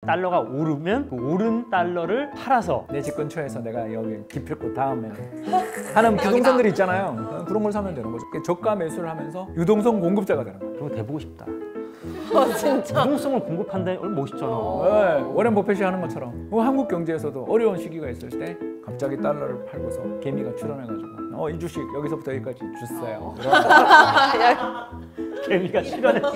달러가 오르면 그 오른 달러를 팔아서 내 집 근처에서 내가 여기 기필코 다음에 하는 부동산들이 있잖아요. 그런 걸 사면 되는 거죠. 저가 매수를 하면서 유동성 공급자가 되는 거예요. 그런 거 돼보고 싶다. 진짜. 유동성을 공급한다니 얼마나 멋있잖아. 네, 워렌 버핏이 하는 것처럼 한국 경제에서도 어려운 시기가 있을 때 갑자기 달러를 팔고서 개미가 출현해가지고 이 주식 여기서부터 여기까지 주세요. 개미가 출현했어.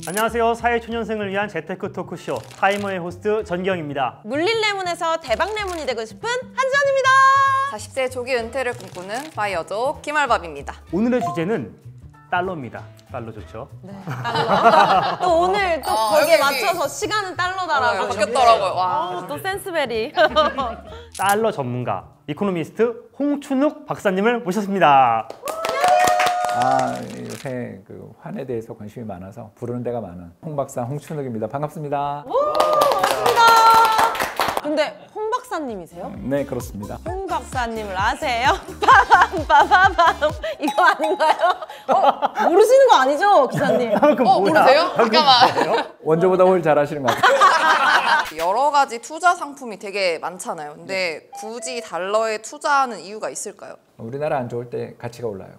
안녕하세요. 사회초년생을 위한 재테크 토크쇼 타이머의 호스트 전기영입니다. 물린 레몬에서 대박 레몬이 되고 싶은 한지원입니다. 40세 조기 은퇴를 꿈꾸는 바이어족 김알밥입니다. 오늘의 주제는 달러입니다. 달러 좋죠? 네, 달러. 또 오늘 또 거기에 여기. 맞춰서 시간은 달러다라고. 바뀌었더라고요. 와. 또 센스베리. 달러 전문가, 이코노미스트 홍춘욱 박사님을 모셨습니다. 요새 그 환에 대해서 관심이 많아서 부르는 데가 많은 홍 박사 홍춘욱입니다. 반갑습니다. 반갑습니다. 근데 홍 박사님이세요? 네, 그렇습니다. 홍 박사님을 아세요? 빠밤 이거 아닌가요? 모르시는 거 아니죠, 기사님? 모르세요? 잠깐만. 원조보다 훨 잘하시는 것 같아요. 여러 가지 투자 상품이 되게 많잖아요. 근데 굳이 달러에 투자하는 이유가 있을까요? 우리나라 안 좋을 때 가치가 올라요.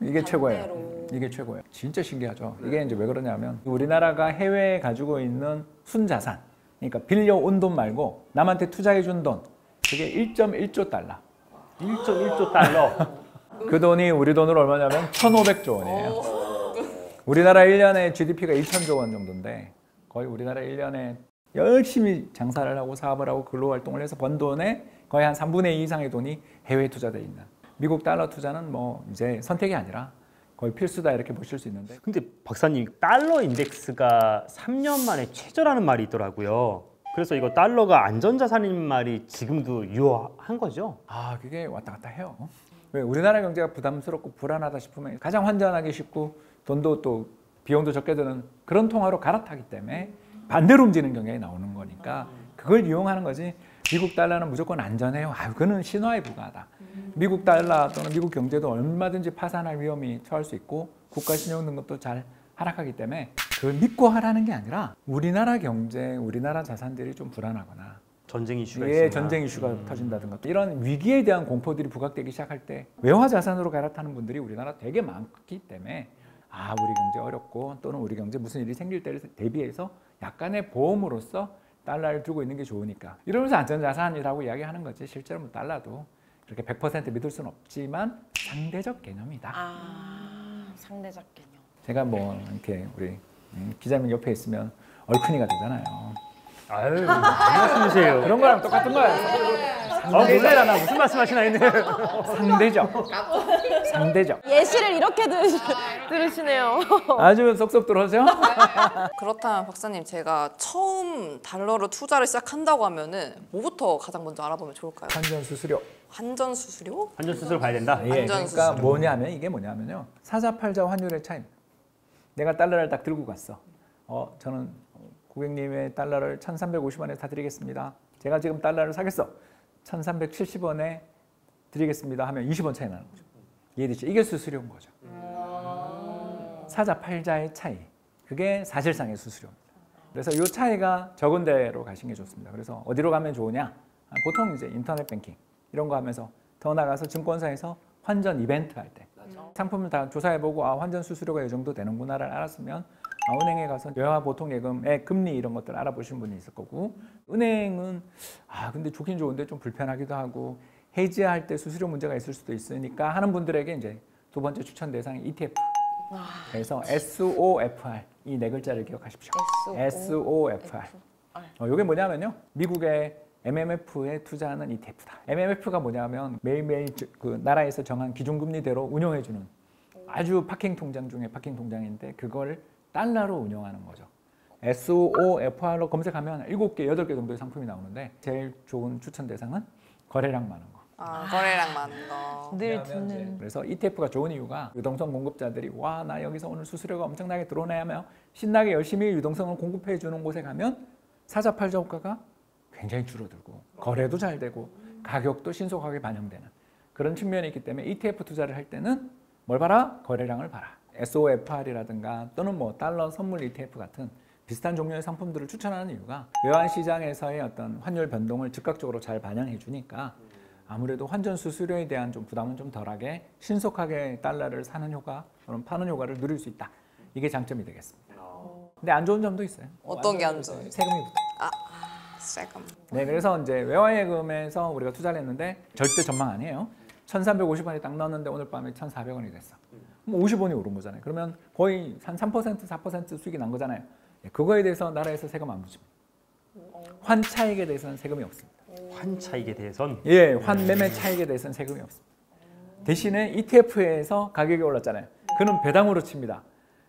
이게 최고예요. 이게 최고예요. 진짜 신기하죠. 이게 이제 왜 그러냐면 우리나라가 해외에 가지고 있는 순자산, 그러니까 빌려온 돈 말고 남한테 투자해 준 돈, 그게 1.1조 달러. 1.1조 달러. 그 돈이 우리 돈으로 얼마냐면 1,500조 원이에요. 우리나라 1년에 GDP가 2,000조 원 정도인데 거의 우리나라 1년에 열심히 장사를 하고 사업을 하고 근로활동을 해서 번 돈의 거의 한 3분의 2 이상의 돈이 해외에 투자되어 있는. 미국 달러 투자는 뭐 이제 선택이 아니라 거의 필수다 이렇게 보실 수 있는데. 근데 박사님, 달러 인덱스가 3년 만에 최저라는 말이 있더라고요. 그래서 이거 달러가 안전자산인 말이 지금도 유효한 거죠? 그게 왔다 갔다 해요. 왜 우리나라 경제가 부담스럽고 불안하다 싶으면 가장 환전하기 쉽고 돈도 또 비용도 적게 드는 그런 통화로 갈아타기 때문에 반대로 움직이는 경향이 나오는 거니까 그걸 이용하는 거지. 미국 달러는 무조건 안전해요. 그거는 신화에 불과하다. 미국 달러 또는 미국 경제도 얼마든지 파산할 위험이 처할 수 있고 국가 신용 등급도 잘 하락하기 때문에 그걸 믿고 하라는 게 아니라 우리나라 경제, 우리나라 자산들이 좀 불안하거나 전쟁 이슈가 있으나 전쟁 이슈가 터진다든가 이런 위기에 대한 공포들이 부각되기 시작할 때 외화 자산으로 갈아타는 분들이 우리나라 되게 많기 때문에 우리 경제 어렵고 또는 우리 경제 무슨 일이 생길 때를 대비해서 약간의 보험으로서 달러를 두고 있는 게 좋으니까 이러면서 안전자산이라고 이야기하는 거지. 실제로 뭐 달러도 그렇게 100% 믿을 수는 없지만 상대적 개념이다. 상대적 개념. 제가 뭐 이렇게 우리 기자님 옆에 있으면 얼큰이가 되잖아요. 아유, 무슨 말씀이세요? 그런 거랑 똑같은 거예요. 몰라요. 나 무슨 말씀하시나 했네. 상대적. 예시를 이렇게 들으시네요. 아주 쏙쏙 들어오세요? 그렇다면 박사님, 제가 처음 달러로 투자를 시작한다고 하면은 뭐부터 가장 먼저 알아보면 좋을까요? 환전 수수료. 환전 수수료? 환전 수수료 봐야 된다. 예, 환전 그러니까 수수료. 이게 뭐냐면요. 사자 팔자 환율의 차이입니다. 내가 달러를 딱 들고 갔어. 저는 고객님의 달러를 1,350원에 사드리겠습니다. 제가 지금 달러를 사겠어. 1,370원에 드리겠습니다 하면 20원 차이 나는 거죠. 이해되죠? 이게 수수료인 거죠. 사자 팔자의 차이. 그게 사실상의 수수료입니다. 그래서 이 차이가 적은 데로 가시는 게 좋습니다. 그래서 어디로 가면 좋으냐? 보통 이제 인터넷 뱅킹 이런 거 하면서 더 나가서 증권사에서 환전 이벤트 할 때 상품을 다 조사해보고 환전 수수료가 이 정도 되는구나를 알았으면 은행에 가서 외화 보통 예금의 금리 이런 것들 알아보신 분이 있을 거고, 은행은 근데 좋긴 좋은데 좀 불편하기도 하고 해지할 때 수수료 문제가 있을 수도 있으니까 하는 분들에게 이제 두 번째 추천 대상이 ETF. 그래서 SOFR 이 네 글자를 기억하십시오. SOFR. 이게 뭐냐면요, 미국의 MMF에 투자하는 ETF다. MMF가 뭐냐면 매일매일 그 나라에서 정한 기준금리대로 운용해주는 아주 파킹 통장 중에 파킹 통장인데 그걸 달러로 운영하는 거죠. SOFR로 검색하면 7개, 8개 정도의 상품이 나오는데 제일 좋은 추천 대상은 거래량 많은 거. 거래량 많은 거. 늘 듣는. 그래서 ETF가 좋은 이유가 유동성 공급자들이 나 여기서 오늘 수수료가 엄청나게 들어오네 하며 신나게 열심히 유동성을 공급해 주는 곳에 가면 사자 팔자 효과가 굉장히 줄어들고 거래도 잘 되고 가격도 신속하게 반영되는 그런 측면이 있기 때문에 ETF 투자를 할 때는 뭘 봐라? 거래량을 봐라. SOFR이라든가 또는 뭐 달러 선물 ETF 같은 비슷한 종류의 상품들을 추천하는 이유가 외환 시장에서의 어떤 환율 변동을 즉각적으로 잘 반영해 주니까 아무래도 환전 수수료에 대한 좀 부담은 좀 덜하게 신속하게 달러를 사는 효과 또는 파는 효과를 누릴 수 있다. 이게 장점이 되겠습니다. 근데 안 좋은 점도 있어요. 어떤 게 안 좋아요? 세금이 붙어요. 세금. 네, 그래서 이제 외화예금에서 우리가 투자를 했는데 절대 전망 아니에요. 1,350원이 딱 넣었는데 오늘 밤에 1,400원이 됐어. 그럼 50원이 오른 거잖아요. 그러면 거의 한 3%, 4% 수익이 난 거잖아요. 그거에 대해서 나라에서 세금 안 붙입니다. 환 차익에 대해서는 세금이 없습니다. 환 차익에 대해선 예, 환 매매 차익에 대해서는 세금이 없습니다. 대신에 ETF에서 가격이 올랐잖아요. 그는 배당으로 칩니다.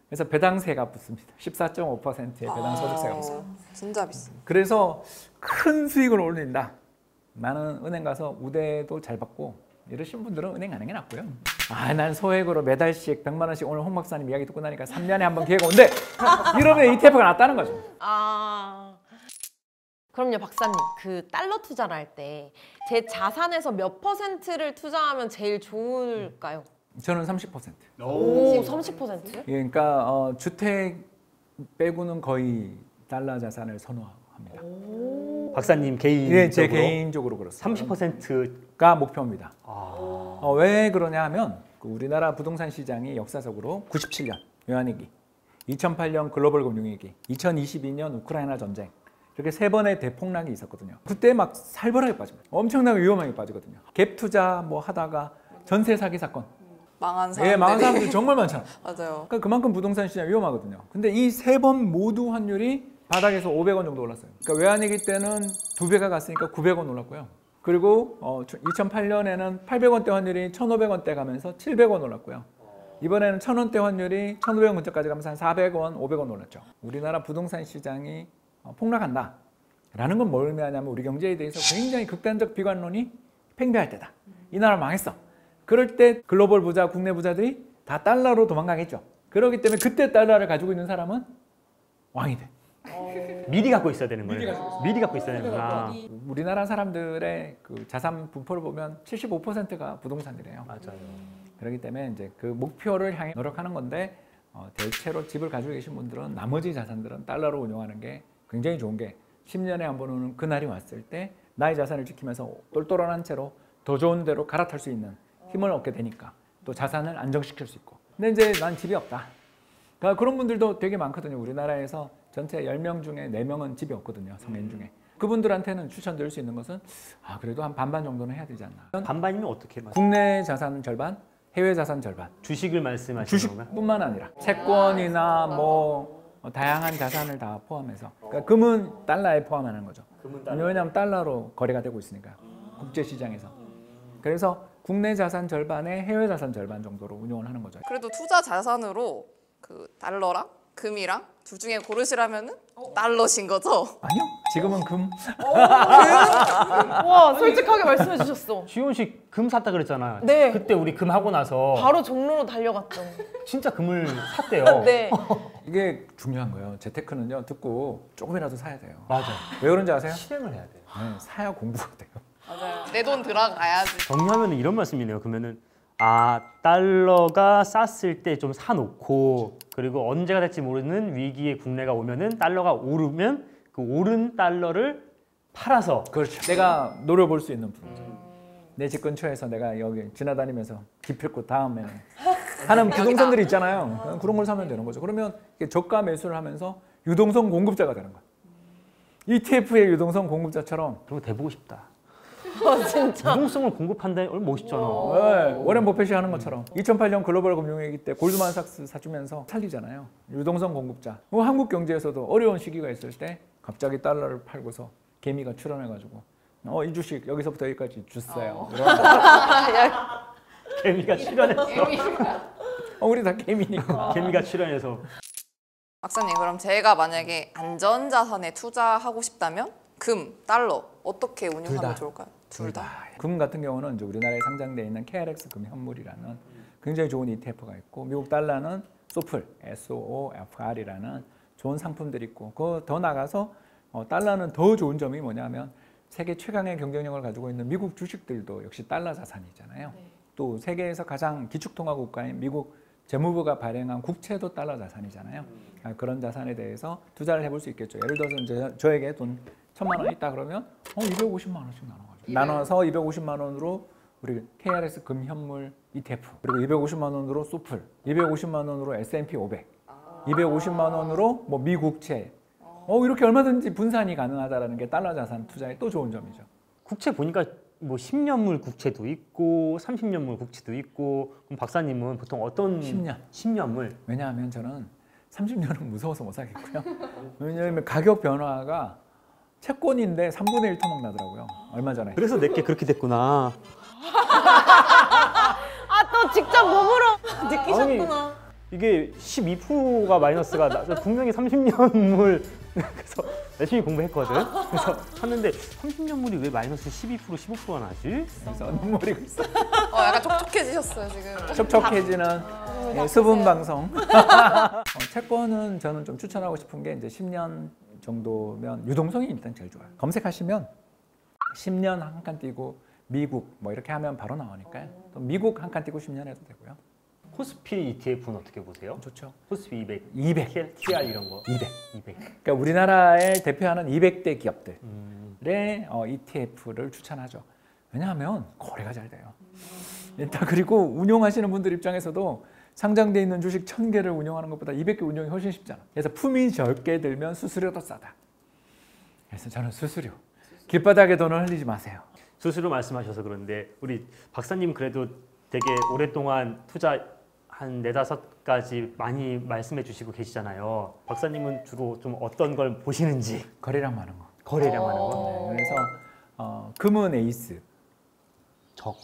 그래서 배당세가 붙습니다. 14.5%의 배당 소득세가 붙습니다. 진짜 비싸. 그래서 큰 수익을 올린다. 나는 은행 가서 우대도 잘 받고 이러신 분들은 은행 가는 게 낫고요. 난 소액으로 매달씩 100만 원씩 오늘 홍 박사님 이야기 듣고 나니까 3년에 한 번 기회가 온대. 이러면 ETF가 낫다는 거죠. 그럼요, 박사님. 그 달러 투자를 할 때 제 자산에서 몇 %를 투자하면 제일 좋을까요? 저는 30%. 오, 30%요? 예, 그러니까 주택 빼고는 거의 달러 자산을 선호합니다. 박사님 개인적으로 예, 제 개인적으로 그렇습니다. 30%가 목표입니다. 왜 그러냐 하면 우리나라 부동산 시장이 역사적으로 97년 외환위기, 2008년 글로벌 금융위기, 2022년 우크라이나 전쟁 이렇게 3번의 대폭락이 있었거든요. 그때 막 살벌하게 빠집니다. 엄청나게 위험하게 빠지거든요. 갭 투자 뭐 하다가 전세 사기 사건. 망한 사람들. 예, 망한 사람들 정말 많잖아요. 맞아요. 그러니까 그만큼 부동산 시장이 위험하거든요. 근데 이 3번 모두 환율이 바닥에서 500원 정도 올랐어요. 그러니까 외환위기 때는 2배가 갔으니까 900원 올랐고요. 그리고 2008년에는 800원대 환율이 1,500원대 가면서 700원 올랐고요. 이번에는 1,000원대 환율이 1,500원 근처까지 가면서 한 400원, 500원 올랐죠. 우리나라 부동산 시장이 폭락한다. 라는 건 뭘 의미하냐면 우리 경제에 대해서 굉장히 극단적 비관론이 팽배할 때다. 이 나라 망했어. 그럴 때 글로벌 부자, 국내 부자들이 다 달러로 도망가겠죠. 그렇기 때문에 그때 달러를 가지고 있는 사람은 왕이 돼. 미리 갖고 있어야 되는 거예요. 미리 갖고 있어야 되는구나. 우리나라 사람들의 그 자산 분포를 보면 75%가 부동산이래요. 맞아요. 그렇기 때문에 이제 그 목표를 향해 노력하는 건데 대체로 집을 가지고 계신 분들은 나머지 자산들은 달러로 운용하는 게 굉장히 좋은 게 10년에 한 번 오는 그날이 왔을 때 나의 자산을 지키면서 똘똘한 채로 더 좋은 데로 갈아탈 수 있는 힘을 얻게 되니까 또 자산을 안정시킬 수 있고. 근데 이제 난 집이 없다. 그러니까 그런 분들도 되게 많거든요. 우리나라에서 전체 10명 중에 4명은 집이 없거든요. 성인 중에. 그분들한테는 추천드릴 수 있는 것은 그래도 한 반반 정도는 해야 되지 않나. 반반이면 어떻게 말씀? 국내 자산 절반, 해외 자산 절반. 주식을 말씀하시는 건가요? 주식뿐만 아니라 채권이나 뭐 다양한 자산을 다 포함해서. 그러니까 금은 달러에 포함하는 거죠. 왜냐하면 달러로 거래가 되고 있으니까 국제 시장에서. 그래서 국내 자산 절반에 해외 자산 절반 정도로 운용을 하는 거죠. 그래도 투자 자산으로 그 달러랑 금이랑 둘 중에 고르시라면은 달러신 거죠? 아니요. 지금은 금. 와, 솔직하게 말씀해 주셨어. 지훈 씨 금 샀다 그랬잖아. 네. 그때 우리 금 하고 나서 바로 종로로 달려갔죠. 진짜 금을 샀대요. 네. 이게 중요한 거예요. 재테크는요. 듣고 조금이라도 사야 돼요. 맞아. 왜 그런지 아세요? 실행을 해야 돼. 네, 사야 공부가 돼요. 맞아요. 내 돈 들어가야지. 정리하면 이런 말씀이네요. 그러면은 달러가 쌌을 때 좀 사놓고 그리고 언제가 될지 모르는 위기에 국내가 오면은 달러가 오르면 그 오른 달러를 팔아서 그렇죠. 내가 노려볼 수 있는 부분. 내 집 근처에서 내가 여기 지나다니면서 기필코 다음에는 하는 부동산들이 있잖아요. 그런 걸 사면 되는 거죠. 그러면 저가 매수를 하면서 유동성 공급자가 되는 거예요. ETF의 유동성 공급자처럼. 그런 거 대보고 싶다. 진짜. 유동성을 공급한다니 얼마나 멋있잖아. 네, 워렌 버핏이 하는 것처럼 2008년 글로벌 금융위기 때 골드만삭스 사주면서 살리잖아요. 유동성 공급자. 한국 경제에서도 어려운 시기가 있을 때 갑자기 달러를 팔고서 개미가 출연해가지고 이 주식 여기서부터 여기까지 주세요. 개미가 출연해서. 우리 다 개미니까. 개미가 출연해서. 박사님, 그럼 제가 만약에 안전자산에 투자하고 싶다면 금, 달러 어떻게 운용하면 좋을까요? 둘 다. 금 같은 경우는 이제 우리나라에 상장되어 있는 KRX 금 현물이라는 굉장히 좋은 ETF가 있고 미국 달러는 소플, SOFR이라는 좋은 상품들이 있고 더 나가서 달러는 더 좋은 점이 뭐냐면 세계 최강의 경쟁력을 가지고 있는 미국 주식들도 역시 달러 자산이잖아요. 또 세계에서 가장 기축통화 국가인 미국 재무부가 발행한 국채도 달러 자산이잖아요. 그런 자산에 대해서 투자를 해볼 수 있겠죠. 예를 들어서 저에게 돈 1,000만 원 있다 그러면 250만 원씩 나눠가지고 나눠서 250만 원으로 우리 KRS 금현물 ETF, 그리고 250만 원으로 소플, 250만 원으로 S&P 500, 250만 원으로 뭐 미국채, 이렇게 얼마든지 분산이 가능하다는 게 달러 자산 투자의 또 좋은 점이죠. 국채 보니까 뭐 10년물 국채도 있고 30년물 국채도 있고, 그럼 박사님은 보통 어떤 10년. 10년물? 왜냐하면 저는 30년은 무서워서 못 사겠고요. 왜냐하면 가격 변화가 채권인데 3분의 1 토막 나더라고요. 얼마 전에. 그래서 내게 그렇게 됐구나. 또 직접 몸으로 느끼셨구나. 이게 12%가 마이너스가 분명히 30년물 그래서 열심히 공부했거든. 그래서 샀는데 30년물이 왜 마이너스 12% 15%가 나지? 그래서 눈물이 있어. 약간 촉촉해지셨어요 지금. 촉촉해지는 수분 방송. 채권은 저는 좀 추천하고 싶은 게 이제 10년 정도면 유동성이 일단 제일 좋아요. 검색하시면 10년 한 칸 띄고 미국 뭐 이렇게 하면 바로 나오니까요. 또 미국 한 칸 띄고 10년 해도 되고요. 코스피 ETF는 어떻게 보세요? 좋죠. 코스피 200, 200, TR 이런 거. 200. 그러니까 우리나라에 대표하는 200대 기업들의 ETF를 추천하죠. 왜냐하면 거래가 잘 돼요. 일단 그리고 운용하시는 분들 입장에서도 상장돼 있는 주식 1000개를 운용하는 것보다 200개 운용이 훨씬 쉽잖아. 그래서 품이 적게 들면 수수료도 싸다. 그래서 저는 수수료, 길바닥에 돈을 흘리지 마세요. 수수료 말씀하셔서 그런데 우리 박사님 그래도 되게 오랫동안 투자 한 4-5가지 많이 말씀해 주시고 계시잖아요. 박사님은 주로 좀 어떤 걸 보시는지. 거래량 많은 거. 거래량 많은 거. 네, 그래서 금은 에이스. 저거.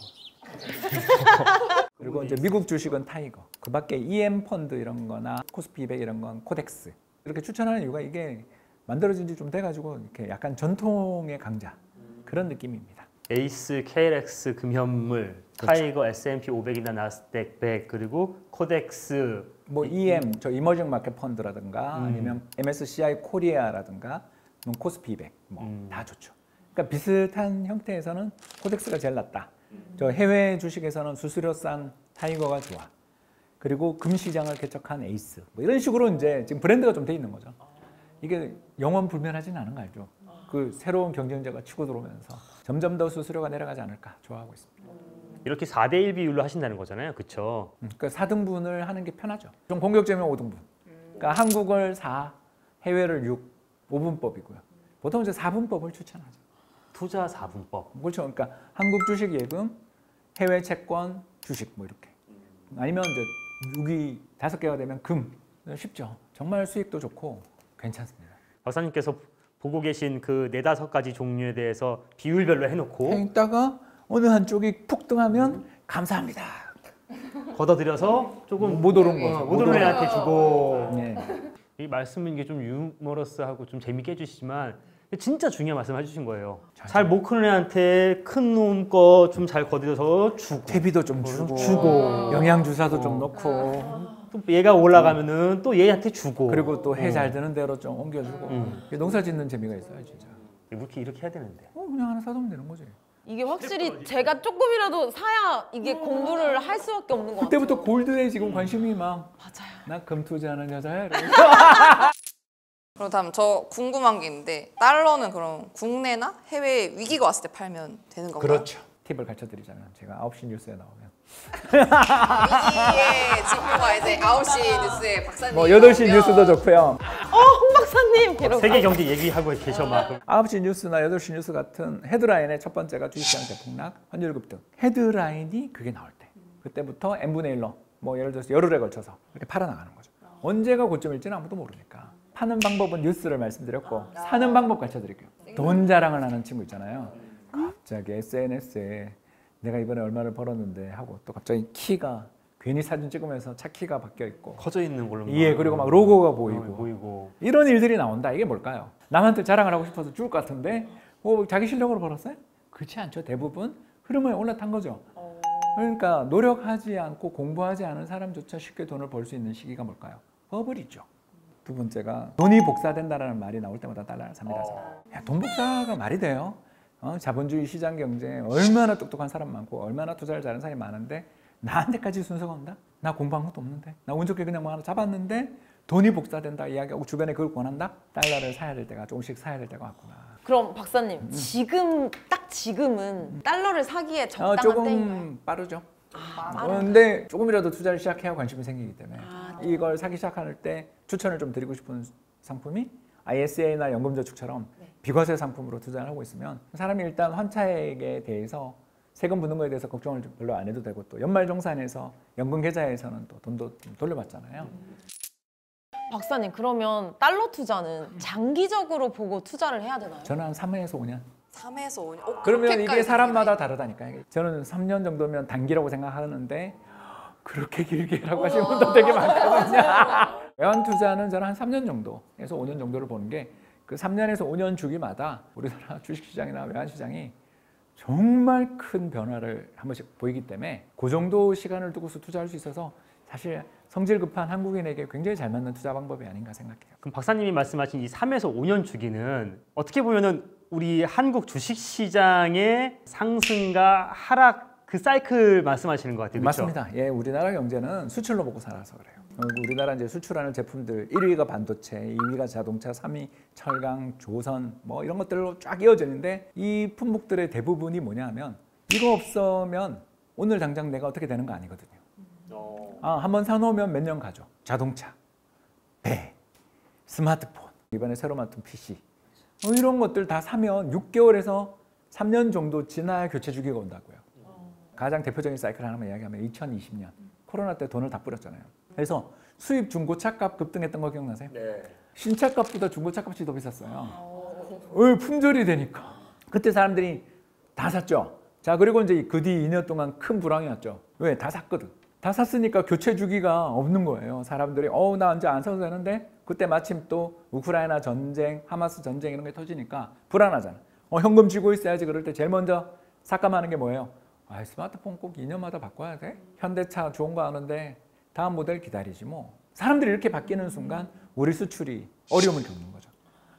그리고 이제 미국 주식은 타이거. 그 밖에 EM 펀드 이런 거나 코스피 200 이런 건 코덱스. 이렇게 추천하는 이유가 이게 만들어진 지 좀 돼가지고 이렇게 약간 전통의 강자. 그런 느낌입니다. 에이스, KLX, 금현물, 타이거, S&P 500이나 나스닥 100, 그리고 코덱스. 뭐 EM, 저 이머징 마켓 펀드라든가 아니면 MSCI 코리아라든가 코스피 200 뭐 다 좋죠. 그러니까 비슷한 형태에서는 코덱스가 제일 낫다. 저 해외 주식에서는 수수료 싼 타이거가 좋아. 그리고 금 시장을 개척한 에이스. 뭐 이런 식으로 이제 지금 브랜드가 좀 돼 있는 거죠. 이게 영원 불면하지는 않은 거 알죠? 그 새로운 경쟁자가 치고 들어오면서 점점 더 수수료가 내려가지 않을까 좋아하고 있습니다. 이렇게 4대1 비율로 하신다는 거잖아요. 그렇죠? 그러니까 4등분을 하는 게 편하죠. 좀 공격적이면 5등분. 그러니까 한국을 4, 해외를 6, 5분법이고요. 보통 이제 4분법을 추천하죠. 투자 4분법. 그렇죠. 그러니까 한국 주식 예금, 해외 채권, 주식 뭐 이렇게. 아니면 이제 6이 5개가 되면 금. 쉽죠. 정말 수익도 좋고 괜찮습니다. 박사님께서 보고 계신 그 4-5가지 종류에 대해서 비율별로 해놓고 있다가 어느 한쪽이 폭등하면 감사합니다. 걷어들여서 조금 못 오른 거. 못 오른 애한테 주고. 네. 이 말씀은 이게 좀 유머러스하고 좀 재밌게 해주시지만 진짜 중요한 말씀 해주신 거예요. 잘 못 크는 애한테 큰 놈 거 좀 잘 걷어서 주고, 퇴비도 좀 주고, 영양 주사도 좀 넣고, 또 얘가 올라가면은 또 얘한테 주고, 그리고 또 해 잘 드는 대로 좀 옮겨주고. 농사 짓는 재미가 있어요, 진짜. 이렇게 해야 되는데. 그냥 하나 사두면 되는 거지. 이게 확실히 제가 조금이라도 사야 이게 공부를 할 수밖에 없는 것 같아요. 그때부터 골드에 지금 관심이 막. 맞아요. 나 금 투자하는 여자야. 이러면서. 그럼 다음 저 궁금한 게 있는데 달러는 그럼 국내나 해외 위기가 왔을 때 팔면 되는 건가요? 그렇죠. 팁을 가르쳐드리자면 제가 9시 뉴스에 나오면 위기의 지표가 이제 9시 뉴스에 박사님 뭐 8시 뉴스도 좋고요. 홍 박사님 이러고. 세계 경제 얘기하고 계셔 막. 9시 뉴스나 8시 뉴스 같은 헤드라인의 첫 번째가 주식시장 대폭락, 환율 급등. 헤드라인이 그게 나올 때 그때부터 n분의 1로 뭐 예를 들어서 열흘에 걸쳐서 이렇게 팔아나가는 거죠. 언제가 고점일지는 아무도 모르니까. 파는 방법은 뉴스를 말씀드렸고 사는 방법 가르쳐드릴게요. 돈 자랑을 하는 친구 있잖아요. 갑자기 SNS에 내가 이번에 얼마를 벌었는데 하고 또 갑자기 키가 괜히 사진 찍으면서 차 키가 바뀌어 있고 커져 있는 걸로. 예, 그리고 막 로고가 보이고 보이고. 이런 일들이 나온다. 이게 뭘까요? 남한테 자랑을 하고 싶어서 죽을 것 같은데 자기 실력으로 벌었어요? 그렇지 않죠. 대부분 흐름에 올라탄 거죠. 그러니까 노력하지 않고 공부하지 않은 사람조차 쉽게 돈을 벌 수 있는 시기가 뭘까요? 버블이죠. 두 번째가 돈이 복사된다라는 말이 나올 때마다 달러를 삽니다. 야, 돈 복사가 말이 돼요? 자본주의 시장 경제에 얼마나 똑똑한 사람 많고 얼마나 투자를 잘하는 사람이 많은데 나한테까지 순서가 온다? 나 공부한 것도 없는데 나 운 좋게 그냥 뭐 하나 잡았는데 돈이 복사된다 이야기하고 주변에 그걸 권한다? 달러를 사야 될 때가 조금씩 사야 될 때가 왔구나. 그럼 박사님 지금은 달러를 사기에 적당한 조금 때인가요? 빠르죠. 근데 조금이라도 투자를 시작해야 관심이 생기기 때문에 네. 이걸 사기 시작할 때 추천을 좀 드리고 싶은 상품이 ISA나 연금저축처럼 비과세 상품으로 투자를 하고 있으면 사람이 일단 환차액에 대해서 세금 붙는 거에 대해서 걱정을 별로 안 해도 되고 또 연말정산에서 연금 계좌에서는 또 돈도 좀 돌려받잖아요. 박사님 그러면 달러 투자는 장기적으로 보고 투자를 해야 되나요? 저는 한 3에서 5년. 3에서 5년. 그러면 이게 사람마다 다르다니까요. 저는 3년 정도면 단기라고 생각하는데 그렇게 길게라고 하시는 분도 되게 많거든요. 외환 투자는 저는 한 3년 정도에서 5년 정도를 보는 게 그 3년에서 5년 주기마다 우리나라 주식시장이나 외환시장이 정말 큰 변화를 한 번씩 보이기 때문에 그 정도 시간을 두고서 투자할 수 있어서 사실 성질 급한 한국인에게 굉장히 잘 맞는 투자 방법이 아닌가 생각해요. 그럼 박사님이 말씀하신 이 3에서 5년 주기는 어떻게 보면은 우리 한국 주식시장의 상승과 하락 그 사이클 말씀하시는 것 같아요. 그렇죠? 맞습니다. 예, 우리나라 경제는 수출로 먹고 살아서 그래요. 우리나라 이제 수출하는 제품들 1위가 반도체, 2위가 자동차, 3위 철강, 조선 뭐 이런 것들로 쫙 이어져 있는데 이 품목들의 대부분이 뭐냐면 이거 없으면 오늘 당장 내가 어떻게 되는 거 아니거든요. 한번 사놓으면 몇 년 가죠. 자동차, 배, 스마트폰, 이번에 새로 맡은 PC 이런 것들 다 사면 6개월에서 3년 정도 지나야 교체 주기가 온다고요. 가장 대표적인 사이클 하나만 이야기하면 2020년 코로나 때 돈을 다 뿌렸잖아요. 그래서 수입 중고차값 급등했던 거 기억나세요? 네. 신차값보다 중고차값이 더 비쌌어요. 품절이 되니까 그때 사람들이 다 샀죠. 자, 그리고 이제 그 뒤 2년 동안 큰 불황이 왔죠. 왜? 다 샀거든. 다 샀으니까 교체 주기가 없는 거예요. 사람들이 나 이제 안 사도 되는데 그때 마침 또 우크라이나 전쟁, 하마스 전쟁 이런 게 터지니까 불안하잖아. 현금 쥐고 있어야지. 그럴 때 제일 먼저 삭감하는 게 뭐예요? 스마트폰 꼭 2년마다 바꿔야 돼? 현대차 좋은 거 아는데 다음 모델 기다리지 뭐. 사람들이 이렇게 바뀌는 순간 우리 수출이 어려움을 겪는 거죠.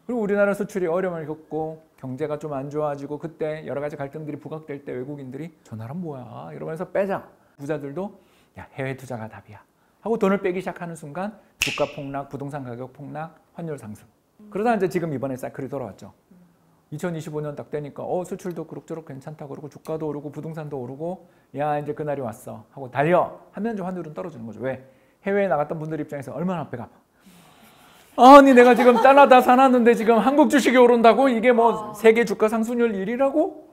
그리고 우리나라 수출이 어려움을 겪고 경제가 좀 안 좋아지고 그때 여러 가지 갈등들이 부각될 때 외국인들이 저 나라는 뭐야 이러면서 빼자. 부자들도 야, 해외 투자가 답이야 하고 돈을 빼기 시작하는 순간 주가 폭락, 부동산 가격 폭락, 환율 상승. 그러다 이제 지금 이번에 사이클이 돌아왔죠. 2025년 딱 되니까 수출도 그럭저럭 괜찮다 그러고 주가도 오르고 부동산도 오르고 야 이제 그날이 왔어 하고 달려 하면 좀 환율은 떨어지는 거죠. 왜? 해외에 나갔던 분들 입장에서 얼마나 배가 아파. 아니 내가 지금 달러 다 사놨는데 지금 한국 주식이 오른다고? 이게 뭐 세계 주가 상승률 1위라고?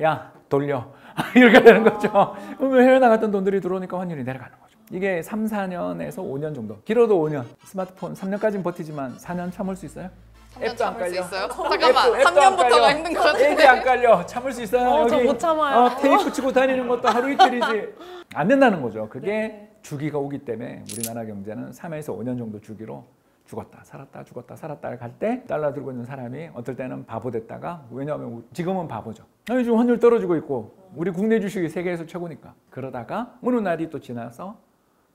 야 돌려 이렇게 되는 거죠. 그러면 해외 나갔던 돈들이 들어오니까 환율이 내려가는 거죠. 이게 3, 4년에서 5년 정도. 길어도 5년. 스마트폰 3년까지는 버티지만 4년 참을 수 있어요? 3년 참을 수 있어요? 앱도 잠깐만, 안 3년부터가 깔려. 힘든 것 같은데. 앱이 안 깔려. 참을 수 있어요? 저 못 참아요. 테이프 치고 다니는 것도 하루 이틀이지. 안 된다는 거죠. 그게 주기가 오기 때문에 우리나라 경제는 3에서 5년 정도 주기로 죽었다 살았다 죽었다 살았다 갈 때 달러 들고 있는 사람이 어떨 때는 바보 됐다가 왜냐하면 지금은 바보죠. 지금 환율 떨어지고 있고 우리 국내 주식이 세계에서 최고니까 그러다가 어느 날이 또 지나서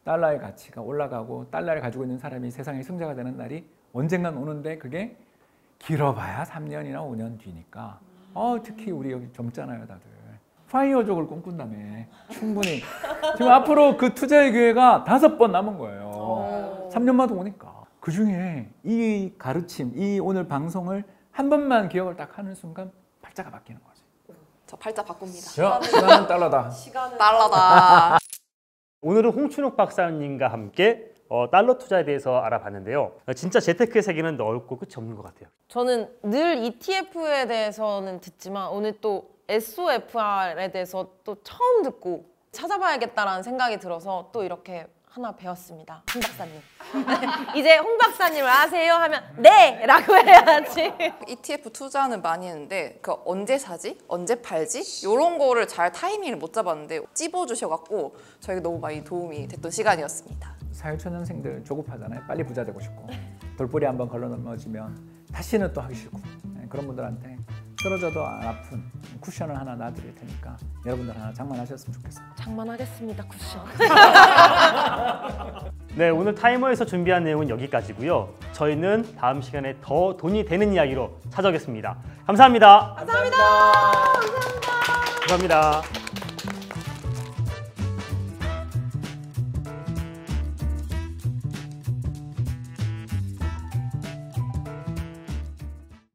달러의 가치가 올라가고 달러를 가지고 있는 사람이 세상의 승자가 되는 날이 언젠간 오는데 그게 길어봐야 3년이나 5년 뒤니까 특히 우리 여기 젊잖아요 다들 파이어족을 꿈꾼다며 충분히 지금 앞으로 그 투자의 기회가 5번 남은 거예요. 3년마다 오니까 그 중에 이 가르침 이 오늘 방송을 한 번만 기억을 딱 하는 순간 팔자가 바뀌는 거지. 저 팔자 바꿉니다. 시간은 달러다. 달러다. 오늘은 홍춘욱 박사님과 함께 달러 투자에 대해서 알아봤는데요. 진짜 재테크의 세계는 넓고 끝이 없는 것 같아요. 저는 늘 ETF에 대해서는 듣지만 오늘 또 SOFR에 대해서 또 처음 듣고 찾아봐야겠다라는 생각이 들어서 또 이렇게 하나 배웠습니다. 홍 박사님. 이제 홍 박사님을 아세요? 하면 네! 라고 해야지. ETF 투자는 많이 했는데 그 언제 사지? 언제 팔지? 이런 거를 잘 타이밍을 못 잡았는데 찝어주셔갖고 저에게 너무 많이 도움이 됐던 시간이었습니다. 사회초년생들 조급하잖아요. 빨리 부자 되고 싶고 돌뿌리 한번 걸러 넘어지면 다시는 또 하기 싫고 그런 분들한테 쓰러져도 안 아픈 쿠션을 하나 놔드릴 테니까 여러분들 하나 장만하셨으면 좋겠어요. 장만하겠습니다, 쿠션. 네, 오늘 타이머에서 준비한 내용은 여기까지고요. 저희는 다음 시간에 더 돈이 되는 이야기로 찾아오겠습니다. 감사합니다. 감사합니다. 감사합니다.